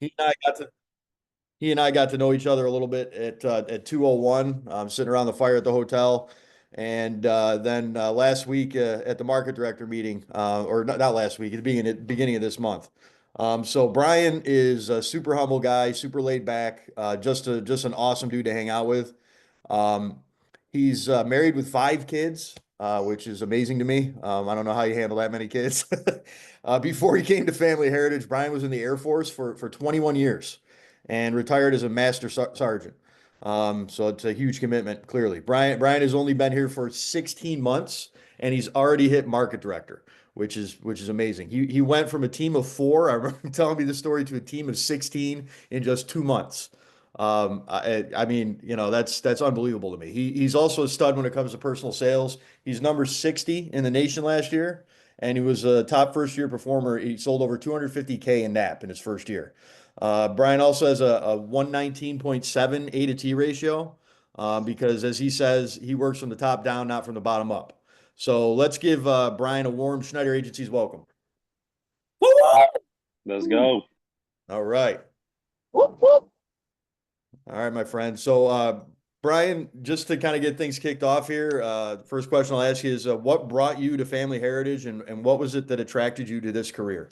He and I got to he and I got to know each other a little bit at 201, sitting around the fire at the hotel. And then last week at the market director meeting, or not last week, at the beginning of this month. So Brian is a super humble guy, super laid back, just an awesome dude to hang out with. Um, he's married with 5 kids, which is amazing to me. I don't know how you handle that many kids. Before he came to Family Heritage, Brian was in the Air Force for 21 years and retired as a master sergeant. So it's a huge commitment, clearly. Brian has only been here for 16 months and he's already hit market director, which is amazing. He went from a team of 4, I remember him telling me the story, to a team of 16 in just 2 months. I mean, that's unbelievable to me. He's also a stud when it comes to personal sales. He's number 60 in the nation last year, and he was a top first year performer. He sold over 250K in NAP in his first year. Brian also has a 119.7 A to T ratio, because as he says, he works from the top down, not from the bottom up. So let's give Brian a warm Schneider Agency's welcome. Let's go. All right. All right, my friend. So, Brian, just to kind of get things kicked off here, the first question I'll ask you is what brought you to Family Heritage and what was it that attracted you to this career?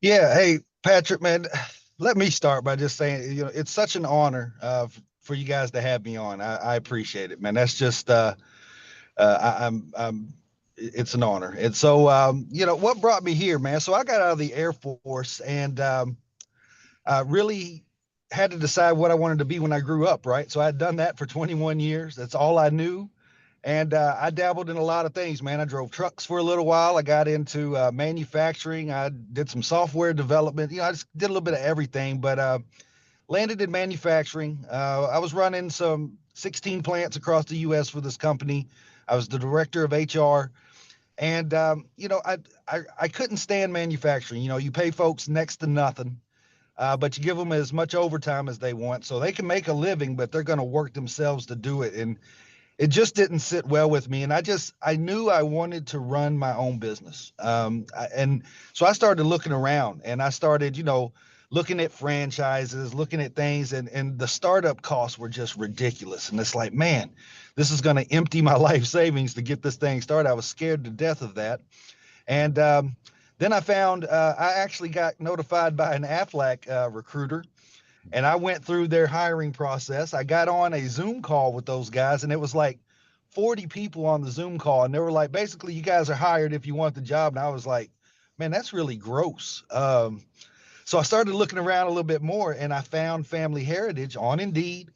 Yeah, hey Patrick, man, let me start by just saying, it's such an honor for you guys to have me on. I appreciate it, man. That's just it's an honor. And so, what brought me here, man? So I got out of the Air Force and I really had to decide what I wanted to be when I grew up, right? So I had done that for 21 years. That's all I knew. And I dabbled in a lot of things, man. I drove trucks for a little while. I got into manufacturing. I did some software development. I just did a little bit of everything, but landed in manufacturing. I was running some 16 plants across the U.S. for this company. I was the director of HR. And, I couldn't stand manufacturing. You pay folks next to nothing. But you give them as much overtime as they want so they can make a living, but they're going to work themselves to do it. And it just didn't sit well with me. And I knew I wanted to run my own business. And so I started looking around and I started, looking at franchises, looking at things, and the startup costs were just ridiculous. And it's like, man, this is going to empty my life savings to get this thing started. I was scared to death of that. And then I found I actually got notified by an Aflac recruiter, and I went through their hiring process. I got on a Zoom call with those guys, and it was like 40 people on the Zoom call, and they were like, basically, you guys are hired if you want the job. And I was like, man, that's really gross. So I started looking around a little bit more, and I found Family Heritage on Indeed.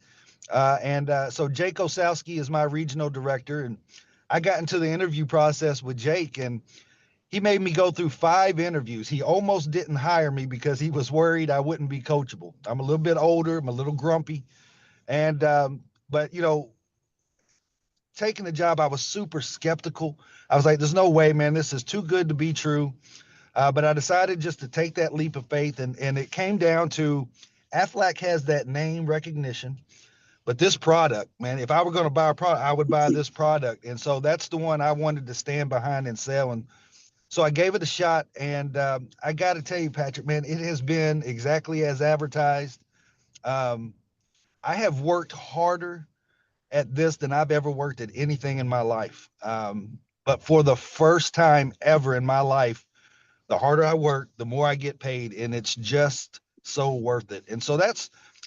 So Jake Osowski is my regional director, and I got into the interview process with Jake, and he made me go through 5 interviews. He almost didn't hire me because he was worried I wouldn't be coachable. I'm a little bit older. I'm a little grumpy. And, but, taking the job, I was super skeptical. I was like, there's no way, man, this is too good to be true. But I decided just to take that leap of faith. And it came down to Aflac has that name recognition. But this product, man, if I were going to buy a product, I would buy this product. And so that's the one I wanted to stand behind and sell. And so I gave it a shot, and I got to tell you, Patrick, man, it has been exactly as advertised. Um, I have worked harder at this than I've ever worked at anything in my life. But for the first time ever in my life, the harder I work, the more I get paid, and it's just so worth it. And so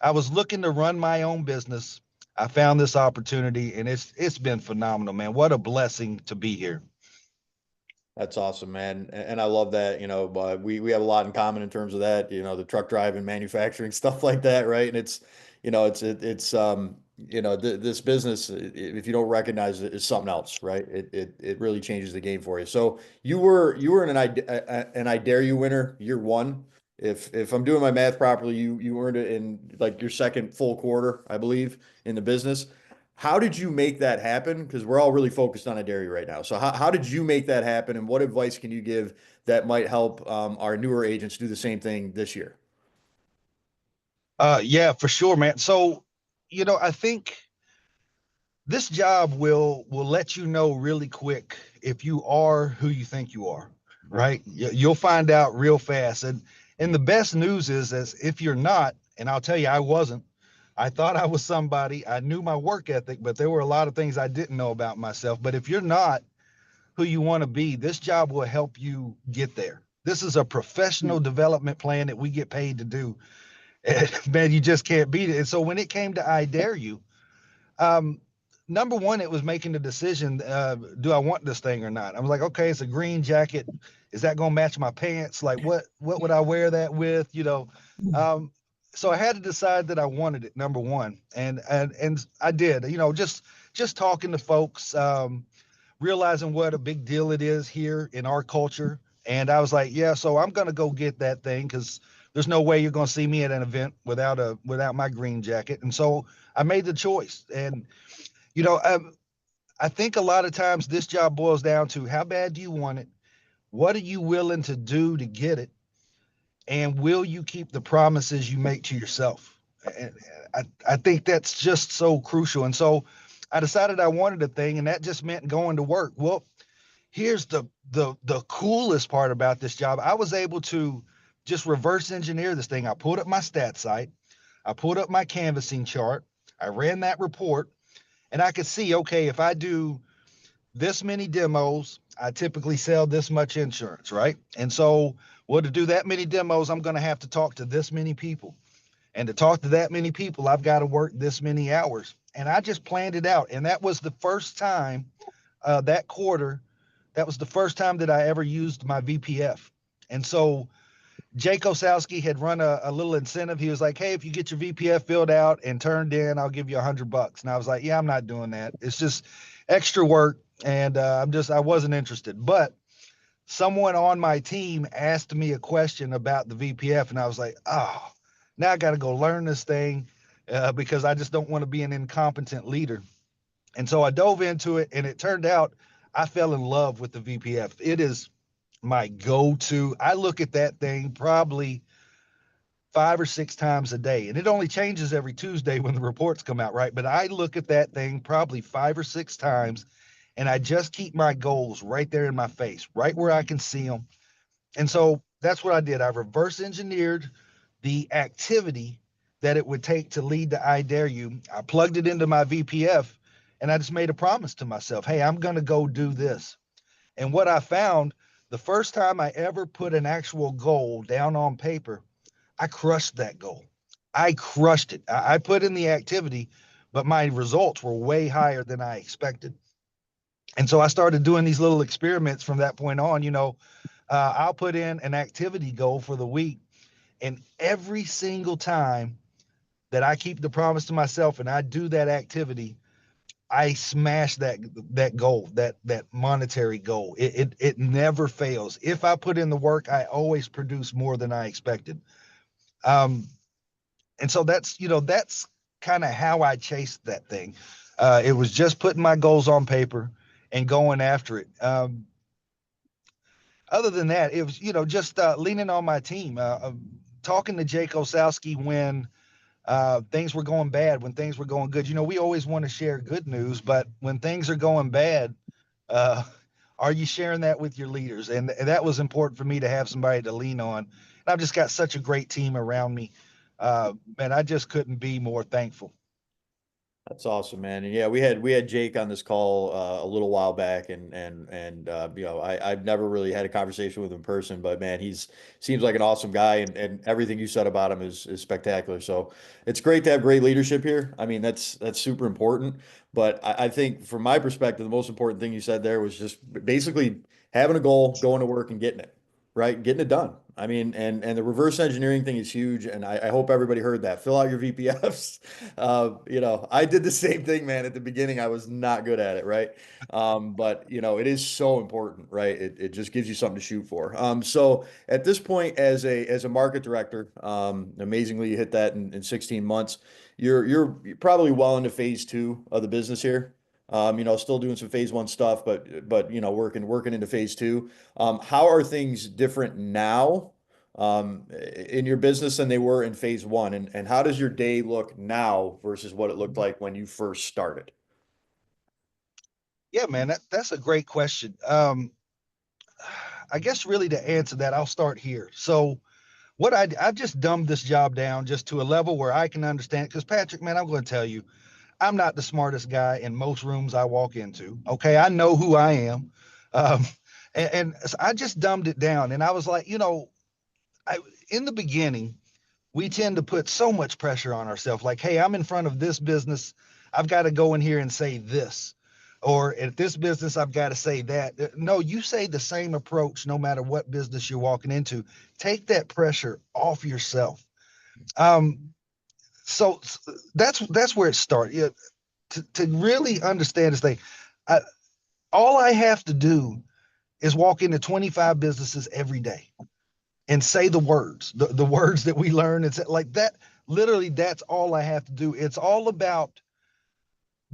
I was looking to run my own business. I found this opportunity, and it's been phenomenal, man. What a blessing to be here. That's awesome, man. And I love that, we have a lot in common in terms of that, the truck driving, manufacturing, stuff like that, right? And this business, if you don't recognize it, is something else, right? It really changes the game for you. So you were an I Dare You winner year one. If I'm doing my math properly, you earned it in like your second full quarter, I believe, in the business. How did you make that happen? Because we're all really focused on a dairy right now. So how did you make that happen, and what advice can you give that might help our newer agents do the same thing this year? Yeah, for sure, man. So, I think this job will let you know really quick if you are who you think you are, right? You'll find out real fast. And the best news is, as if you're not, and I'll tell you, I wasn't. I thought I was somebody. I knew my work ethic, but there were a lot of things I didn't know about myself. But if you're not who you want to be, this job will help you get there. This is a professional development plan that we get paid to do. And man, you just can't beat it. And so when it came to I Dare You, um, number one, it was making the decision: do I want this thing or not? I was like, okay, it's a green jacket. Is that going to match my pants? Like, what would I wear that with? Um, so I had to decide that I wanted it. Number one, and I did. Just talking to folks, realizing what a big deal it is here in our culture. And I was like, yeah, so I'm going to go get that thing because there's no way you're going to see me at an event without my green jacket. And so I made the choice. And you know, I think a lot of times this job boils down to how bad do you want it? What are you willing to do to get it? And will you keep the promises you make to yourself? And I think that's just so crucial. And so I decided I wanted a thing, and that just meant going to work. Well, here's the coolest part about this job. I was able to just reverse engineer this thing. I pulled up my stat site, I pulled up my canvassing chart, I ran that report, and I could see, okay, if I do this many demos, I typically sell this much insurance, right? And so, well, to do that many demos, I'm going to have to talk to this many people. And to talk to that many people, I've got to work this many hours. And I just planned it out. And that was the first time that quarter, that was the first time that I ever used my VPF. And so Jake Osowski had run a little incentive. He was like, "Hey, if you get your VPF filled out and turned in, I'll give you $100." And I was like, "Yeah, I'm not doing that. It's just extra work." And I wasn't interested. But someone on my team asked me a question about the VPF, and I was like, "Oh, now I got to go learn this thing because I just don't want to be an incompetent leader." And so I dove into it, and it turned out I fell in love with the VPF. It is my go-to. I look at that thing probably 5 or 6 times a day, and it only changes every Tuesday when the reports come out, right? But I look at that thing probably 5 or 6 times, and I just keep my goals right there in my face, right where I can see them. And so that's what I did. I reverse engineered the activity that it would take to lead the I Dare You. I plugged it into my VPF, and I just made a promise to myself, hey, I'm going to go do this. And what I found, the first time I ever put an actual goal down on paper, I crushed that goal. I crushed it. I put in the activity, but my results were way higher than I expected. And so I started doing these little experiments from that point on. I'll put in an activity goal for the week, and every single time that I keep the promise to myself and I do that activity, I smash that goal, that monetary goal. It never fails. If I put in the work, I always produce more than I expected. Um, and so that's kind of how I chased that thing. It was just putting my goals on paper and going after it. Other than that, it was just leaning on my team, talking to Jake Osowski when things were going bad, when things were going good. We always want to share good news, but when things are going bad, uh, are you sharing that with your leaders? And that was important for me to have somebody to lean on. And I've just got such a great team around me. And I just couldn't be more thankful. That's awesome, man. And yeah, we had Jake on this call a little while back, and I've never really had a conversation with him in person, but man, he's seems like an awesome guy, and everything you said about him is spectacular. So it's great to have great leadership here. I mean, that's super important. But I think from my perspective, the most important thing you said there was just basically having a goal, going to work, and getting it right, getting it done. I mean, and the reverse engineering thing is huge, and I hope everybody heard that. Fill out your VPFs. I did the same thing, man. At the beginning, I was not good at it, right? But it is so important, right? It just gives you something to shoot for. So at this point, as a market director, amazingly, you hit that in 16 months. You're probably well into phase two of the business here. Still doing some phase one stuff, but working into phase two. How are things different now in your business than they were in phase one? And how does your day look now versus what it looked like when you first started? Yeah, man, that's a great question. I guess really to answer that, I'll start here. So I've just dumbed this job down just to a level where I can understand. Because Patrick, man, I'm going to tell you, I'm not the smartest guy in most rooms I walk into. Okay, I know who I am, um, and so I just dumbed it down. And I was like, I in the beginning, we tend to put so much pressure on ourselves. Like, hey, I'm in front of this business, I've got to go in here and say this. Or at this business, I've got to say that. No, you say the same approach no matter what business you're walking into. Take that pressure off yourself. Um, so that's where it started. Yeah, to really understand this thing, I, all I have to do is walk into 25 businesses every day and say the words, the words that we learn. It's like that. Literally, that's all I have to do. It's all about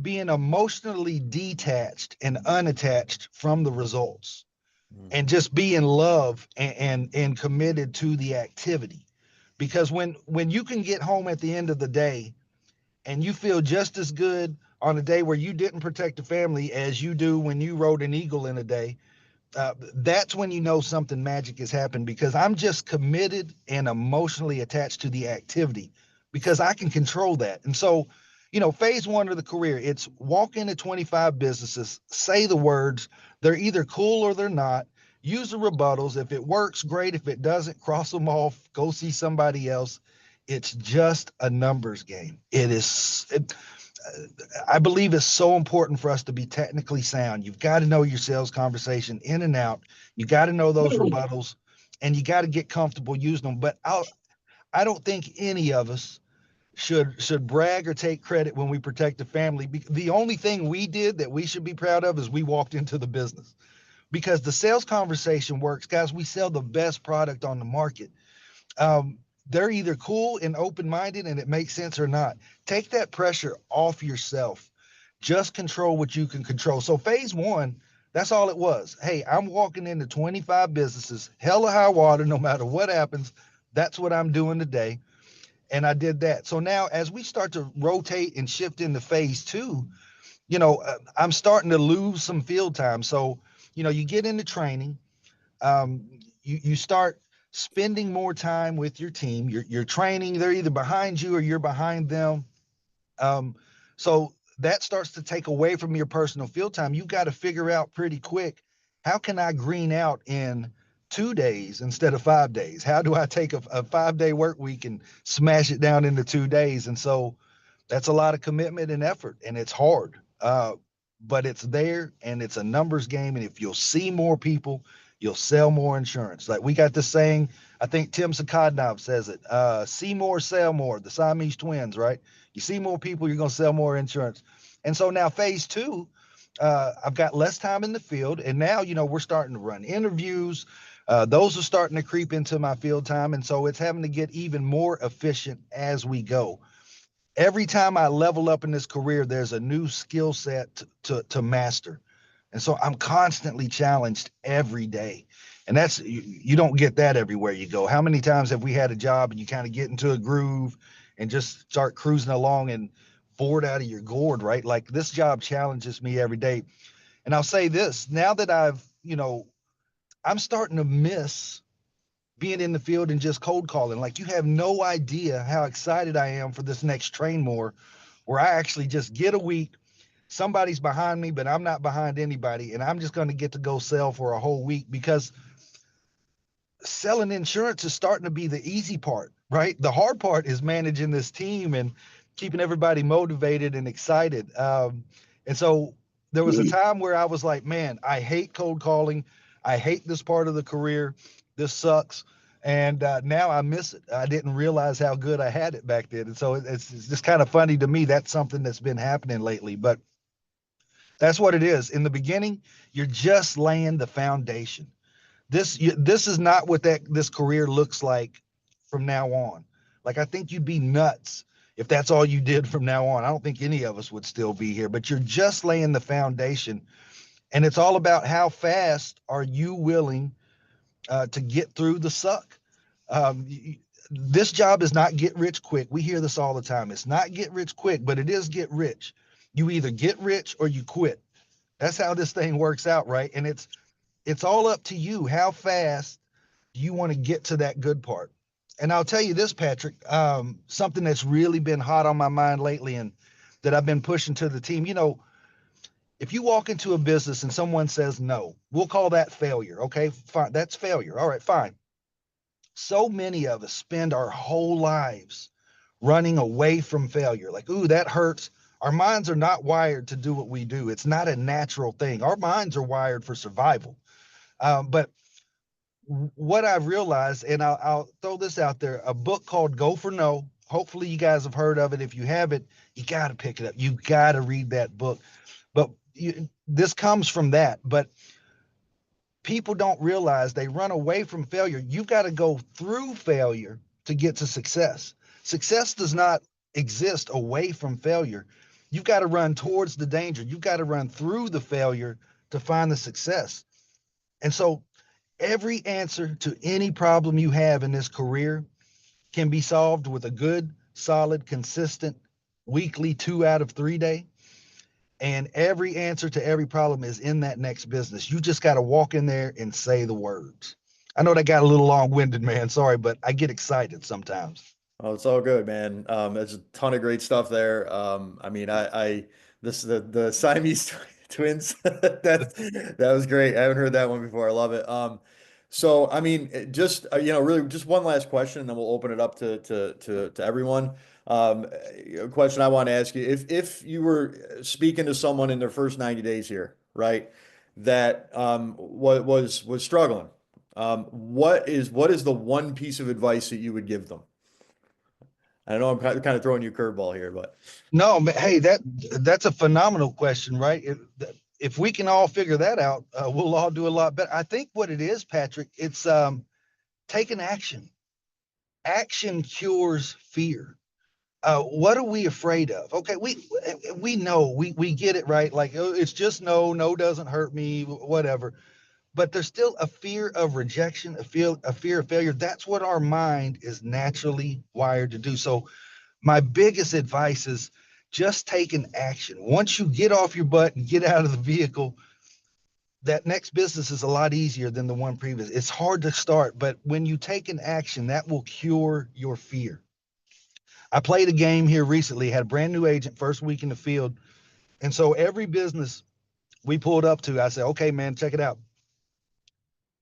being emotionally detached and unattached from the results and just be in love and committed to the activity. Because when you can get home at the end of the day and you feel just as good on a day where you didn't protect the family as you do when you rode an eagle in a day, that's when you know something magic has happened, because I'm just committed and emotionally attached to the activity because I can control that. And so, phase one of the career, it's walk into 25 businesses, say the words, they're either cool or they're not. Use the rebuttals. If it works, great. If it doesn't, cross them off, go see somebody else. It's just a numbers game. I believe it's so important for us to be technically sound. You've got to know your sales conversation in and out. You got to know those rebuttals, and you got to get comfortable using them. But I don't think any of us should brag or take credit when we protect the family. The only thing we did that we should be proud of is we walked into the business, because the sales conversation works, guys. We sell the best product on the market. um, they're either cool and open-minded and it makes sense or not. Take that pressure off yourself. Just control what you can control. So phase one, that's all it was. Hey, I'm walking into 25 businesses, hell or high water, no matter what happens. That's what I'm doing today. And I did that. So now as we start to rotate and shift into phase two, I'm starting to lose some field time. So, you get into training, you start spending more time with your team. You're training. They're either behind you or you're behind them. So that starts to take away from your personal field time. You've got to figure out pretty quick, how can I green out in 2 days instead of 5 days? How do I take a 5 day work week and smash it down into 2 days? And so that's a lot of commitment and effort, and it's hard. But it's there, and it's a numbers game. And if you'll see more people, you'll sell more insurance. Like we got this saying, I think Tim Sakadnov says it: "See more, sell more." The Siamese twins, right? You see more people, you're going to sell more insurance. And so now phase two, I've got less time in the field, and now we're starting to run interviews. Those are starting to creep into my field time, and so it's having to get even more efficient as we go. Every time I level up in this career, there's a new skill set to master. And so I'm constantly challenged every day. And you don't get that everywhere you go. How many times have we had a job and you kind of get into a groove and just start cruising along and bored out of your gourd, right? Like this job challenges me every day. And I'll say this, now that I'm starting to miss being in the field and just cold calling. Like you have no idea how excited I am for this next train more, where I actually just get a week. Somebody's behind me, but I'm not behind anybody. And I'm just going to get to go sell for a whole week, because selling insurance is starting to be the easy part, right? The hard part is managing this team and keeping everybody motivated and excited. And so there was a time where I was like, man, I hate cold calling. I hate this part of the career. This sucks. And now I miss it. I didn't realize how good I had it back then. And so it's just kind of funny to me. That's something that's been happening lately, but that's what it is. In the beginning, you're just laying the foundation. This is not what this career looks like from now on. Like I think you'd be nuts if that's all you did from now on. I don't think any of us would still be here, but you're just laying the foundation, and it's all about how fast are you willing to get through the suck. Um, this job is not get rich quick. We hear this all the time. It's not get rich quick, but it is get rich. You either get rich or you quit. That's how this thing works out, right? And it's all up to you. How fast do you want to get to that good part? And I'll tell you this, Patrick, something that's really been hot on my mind lately and that I've been pushing to the team. If you walk into a business and someone says no, we'll call that failure. Okay, fine. That's failure. All right, fine. So many of us spend our whole lives running away from failure. Like, ooh, that hurts. Our minds are not wired to do what we do. It's not a natural thing. Our minds are wired for survival. But what I've realized, and I'll throw this out there, a book called Go for No. Hopefully, you guys have heard of it. If you haven't, you got to pick it up. You got to read that book. But this comes from that. But people don't realize they run away from failure. You've got to go through failure to get to success. Success does not exist away from failure. You've got to run towards the danger. You've got to run through the failure to find the success. And so every answer to any problem you have in this career can be solved with a good, solid, consistent weekly 2 out of 3 day. And every answer to every problem is in that next business. You just got to walk in there and say the words. I know that got a little long winded, man. Sorry, but I get excited sometimes. Oh, it's all good, man. There's a ton of great stuff there. I mean, this the Siamese twins. That was great. I haven't heard that one before. I love it. So I mean, just really, just one last question, and then we'll open it up to everyone. A question I want to ask you: if you were speaking to someone in their first 90 days here, right, that was struggling, what is the one piece of advice that you would give them? I know I'm kind of throwing you a curveball here, but No, hey, that's a phenomenal question, right? If we can all figure that out, we'll all do a lot better. I think what it is, Patrick, it's taking action. Action cures fear. What are we afraid of? Okay, we know we get it right. Like, oh, it's just no, no doesn't hurt me, whatever. But there's still a fear of rejection, a fear of failure. That's what our mind is naturally wired to do. So my biggest advice is just take an action. Once you get off your butt and get out of the vehicle, that next business is a lot easier than the one previous. It's hard to start, but when you take an action, that will cure your fear. I played a game here recently, had a brand new agent first week in the field. And so every business we pulled up to, I said, okay, man, check it out.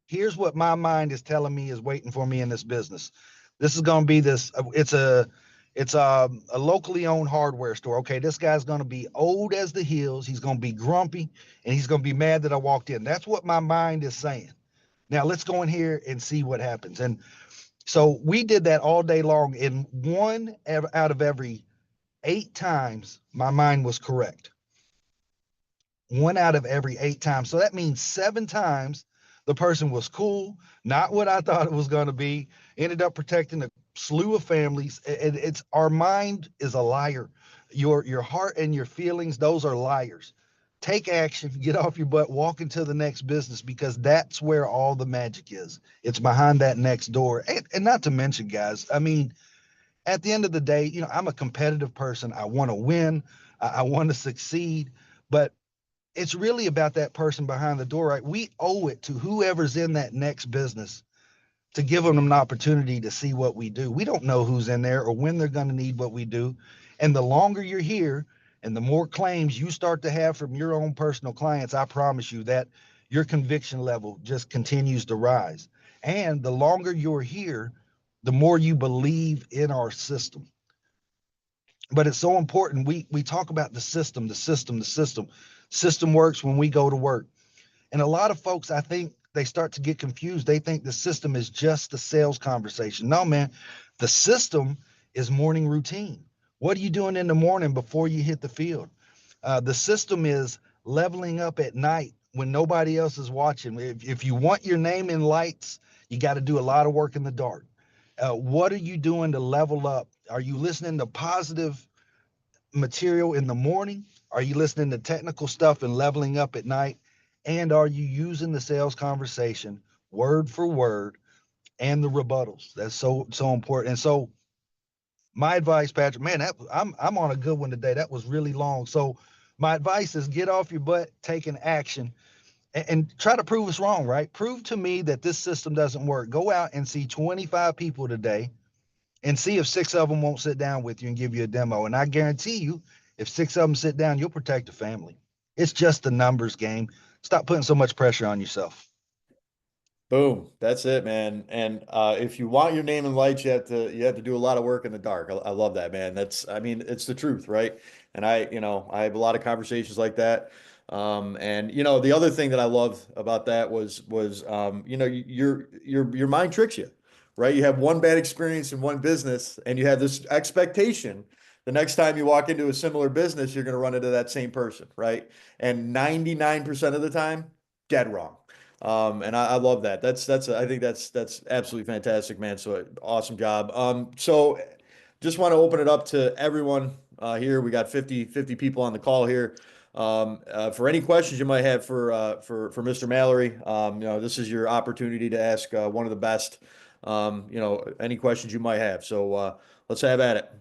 Here's what my mind is telling me is waiting for me in this business. This is going to be this. It's a locally owned hardware store. Okay, this guy's going to be old as the hills. He's going to be grumpy, and he's going to be mad that I walked in. That's what my mind is saying. Now let's go in here and see what happens. And so we did that all day long. And one out of every 8 times, my mind was correct. 1 out of every 8 times. So that means 7 times the person was cool, not what I thought it was going to be, ended up protecting a slew of families. It's our mind is a liar. Your heart and your feelings, those are liars. Take action, get off your butt, walk into the next business because that's where all the magic is. It's behind that next door. And not to mention, guys, I mean, at the end of the day, I'm a competitive person. I want to win. I want to succeed. But it's really about that person behind the door, right? We owe it to whoever's in that next business to give them an opportunity to see what we do. We don't know who's in there or when they're going to need what we do. And the longer you're here and the more claims you start to have from your own personal clients, I promise you that your conviction level just continues to rise. And the longer you're here, the more you believe in our system. But it's so important. We talk about the system, the system, the system. System works when we go to work. And a lot of folks, I think they start to get confused. They think the system is just the sales conversation. No, man, the system is morning routine. What are you doing in the morning before you hit the field? The system is leveling up at night when nobody else is watching. If you want your name in lights, you got to do a lot of work in the dark. What are you doing to level up? Are you listening to positive material in the morning? Are you listening to technical stuff and leveling up at night? And are you using the sales conversation word for word and the rebuttals? That's so important. And so my advice, Patrick, man, I'm on a good one today. That was really long. So my advice is get off your butt, take an action, and try to prove us wrong, right? Prove to me that this system doesn't work. Go out and see 25 people today and see if 6 of them won't sit down with you and give you a demo. And I guarantee you, if 6 of them sit down, you'll protect the family. It's just a numbers game. Stop putting so much pressure on yourself. Boom. That's it, man. And if you want your name in lights, you have to do a lot of work in the dark. I love that, man. I mean, it's the truth, right? And I have a lot of conversations like that. And the other thing that I love about that was your mind tricks you, right? You have one bad experience in one business, and you have this expectation. The next time you walk into a similar business, you're going to run into that same person, right? And 99% of the time, dead wrong. And I love that. I think that's absolutely fantastic, man. So awesome job. So just want to open it up to everyone here. We got 50 people on the call here. For any questions you might have for Mr. Mallory, this is your opportunity to ask one of the best. Any questions you might have. So let's have at it.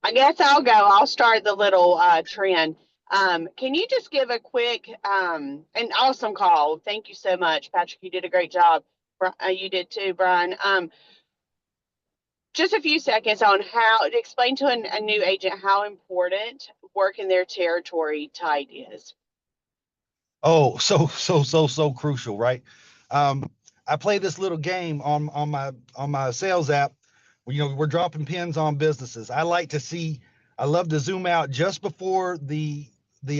I guess I'll go. I'll start the little trend. Can you just give a quick and awesome call? Thank you so much, Patrick. You did a great job. You did too, Brian. Just a few seconds on how to explain to a new agent how important working their territory tight is. Oh, so crucial, right? Um, I play this little game on my sales app. We're dropping pins on businesses. I love to zoom out just before the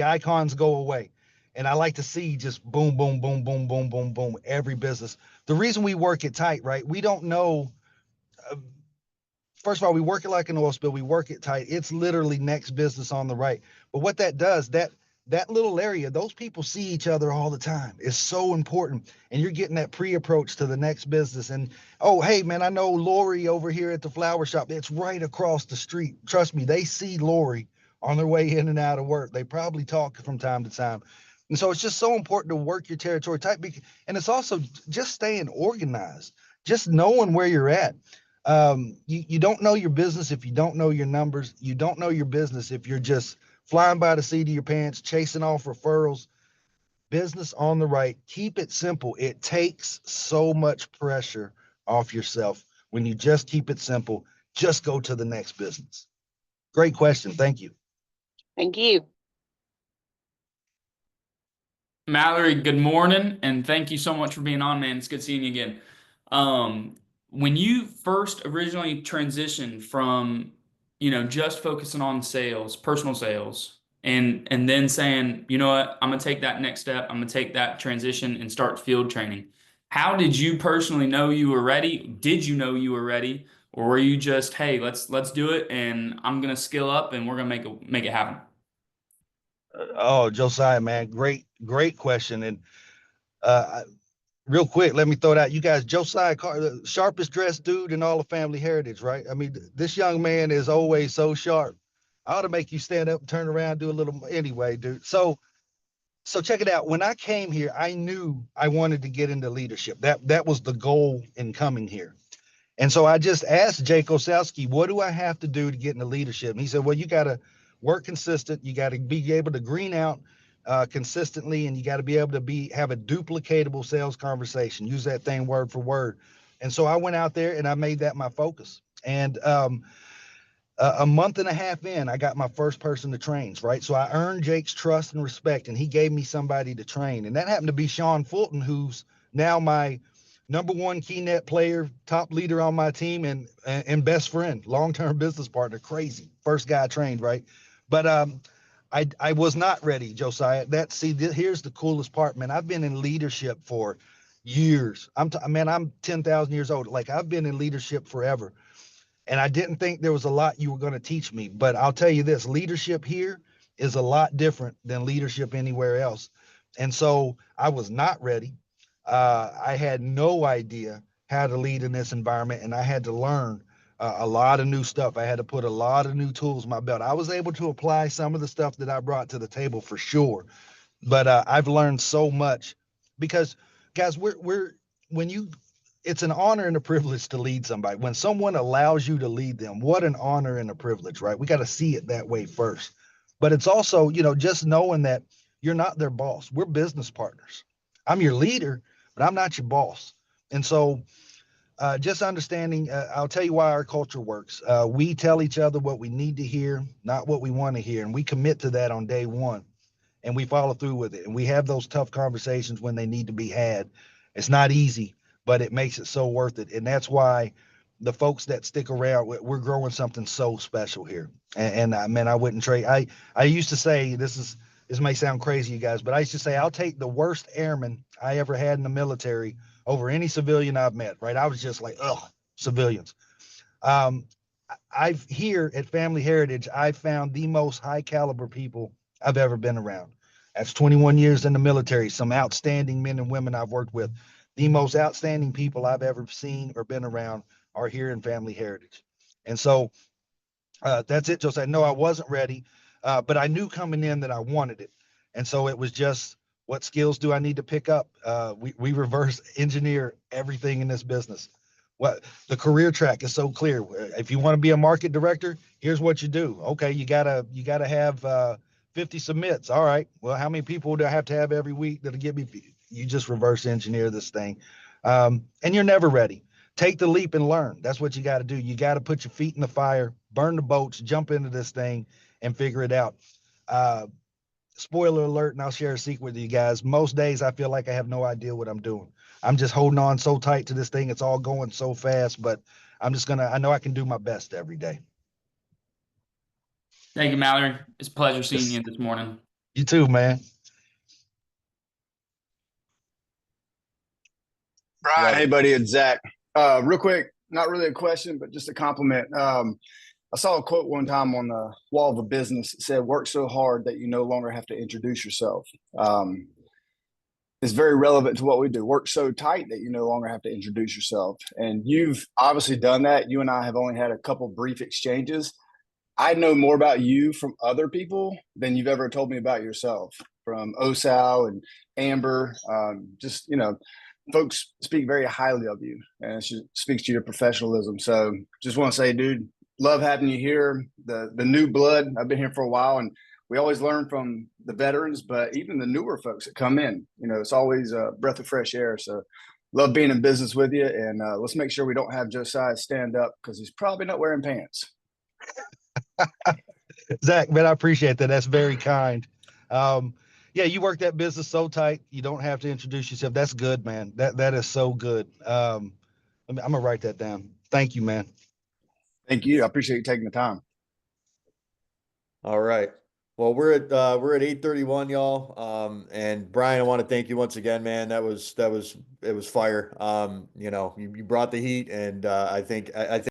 icons go away. And I like to see just boom, boom, boom, boom, boom, boom, boom, every business. The reason we work it tight, right? We don't know. uh, First of all, we work it like an oil spill. We work it tight. It's literally next business on the right. But what that does, that little area, those people see each other all the time. It's so important. And you're getting that pre-approach to the next business. And oh, hey man, I know Lori over here at the flower shop. It's right across the street. Trust me, they see Lori on their way in and out of work. They probably talk from time to time. And so it's just so important to work your territory tight. And it's also just staying organized, just knowing where you're at. You don't know your business if you don't know your numbers. You don't know your business if you're just flying by the seat of your pants, chasing off referrals. Business on the right. Keep it simple. It takes so much pressure off yourself when you just keep it simple. Just go to the next business. Great question. Thank you. Thank you. Mallory, good morning, and thank you so much for being on, man. It's good seeing you again. Um, when you first originally transitioned from, just focusing on sales, personal sales, and then saying, you know what, I'm gonna take that next step, I'm gonna take that transition and start field training. How did you personally know you were ready? Did you know you were ready, or were you just, hey, let's do it, and I'm gonna skill up, and we're gonna make it happen? Oh, Josiah, man, great question. And uh, real quick, let me throw it out. You guys, Josiah Carr, the sharpest dressed dude in all of family heritage, right? I mean, this young man is always so sharp. I ought to make you stand up, turn around, do a little anyway, dude. So check it out. When I came here, I knew I wanted to get into leadership. That was the goal in coming here. And so I just asked Jake Osowski, what do I have to do to get into leadership? And he said, well, you got to work consistent. You got to be able to green out consistently, and you got to be able to have a duplicatable sales conversation. Use that thing word for word. And so I went out there and I made that my focus. And a month and a half in, I got my first person to train, right? So I earned Jake's trust and respect, and he gave me somebody to train. And that happened to be Sean Fulton, who's now my number one key net player, top leader on my team, and best friend, long-term business partner. Crazy. First guy I trained, right? But I was not ready, Josiah. Here's the coolest part, man. I've been in leadership for years. I'm 10,000 years old. Like, I've been in leadership forever. And I didn't think there was a lot you were going to teach me, but I'll tell you this, leadership here is a lot different than leadership anywhere else. And so I was not ready. I had no idea how to lead in this environment, and I had to learn a lot of new stuff. I had to put a lot of new tools in my belt. I was able to apply some of the stuff that I brought to the table for sure, but I've learned so much because, guys, we're when you it's an honor and a privilege to lead somebody. When someone allows you to lead them, what an honor and a privilege, right? We got to see it that way first. But it's also, just knowing that You're not their boss. We're business partners. I'm your leader, but I'm not your boss. And so just understanding, I'll tell you why our culture works. We tell each other what we need to hear, not what we want to hear. And we commit to that on day one, and we follow through with it. And we have those tough conversations when they need to be had. It's not easy, but it makes it so worth it. And that's why the folks that stick around, we're growing something so special here. And I mean, I wouldn't trade. I used to say, this may sound crazy, you guys, but I used to say, I'll take the worst airman I ever had in the military over any civilian I've met, right? I was just like, ugh, civilians. Um, I've here at Family Heritage, I've found the most high caliber people I've ever been around. That's 21 years in the military, some outstanding men and women I've worked with. The most outstanding people I've ever seen or been around are here in Family Heritage. And so that's it, Josiah. No, I wasn't ready, but I knew coming in that I wanted it. And so it was just, what skills do I need to pick up? We reverse engineer everything in this business. What the career track is so clear. If you want to be a market director, here's what you do. Okay, you gotta have 50 submits. All right. Well, how many people do I have to have every week that'll get me? You just reverse engineer this thing, and you're never ready. Take the leap and learn. That's what you got to do. You got to put your feet in the fire, burn the boats, jump into this thing, and figure it out. Uh, Spoiler alert, and I'll share a secret with you guys. Most days I feel like I have no idea what I'm doing. I'm just holding on so tight to this thing. It's all going so fast, but I know I can do my best every day. Thank you, Mallory. It's a pleasure seeing Yes. you this morning. You too, man. Brian, Love hey it. buddy, it's Zach. Real quick, not really a question, but just a compliment. I saw a quote one time on the wall of a business that said, "Work so hard that you no longer have to introduce yourself." It's very relevant to what we do. Work so tight that you no longer have to introduce yourself. And you've obviously done that. You and I have only had a couple brief exchanges. I know more about you from other people than you've ever told me about yourself, from OSAL and Amber. Just, folks speak very highly of you, and it speaks to your professionalism. So just want to say, dude, love having you here. The new blood, I've been here for a while, and we always learn from the veterans, but even the newer folks that come in, it's always a breath of fresh air. So love being in business with you, and let's make sure we don't have Josiah stand up because he's probably not wearing pants. Zach, man, I appreciate that. That's very kind. Yeah, you work that business so tight, you don't have to introduce yourself. That's good, man. That is so good. I'm gonna write that down. Thank you, man. Thank you. I appreciate you taking the time. All right. Well, we're at 8:31, y'all. And Brian, I want to thank you once again, man. It was fire. You brought the heat, and I think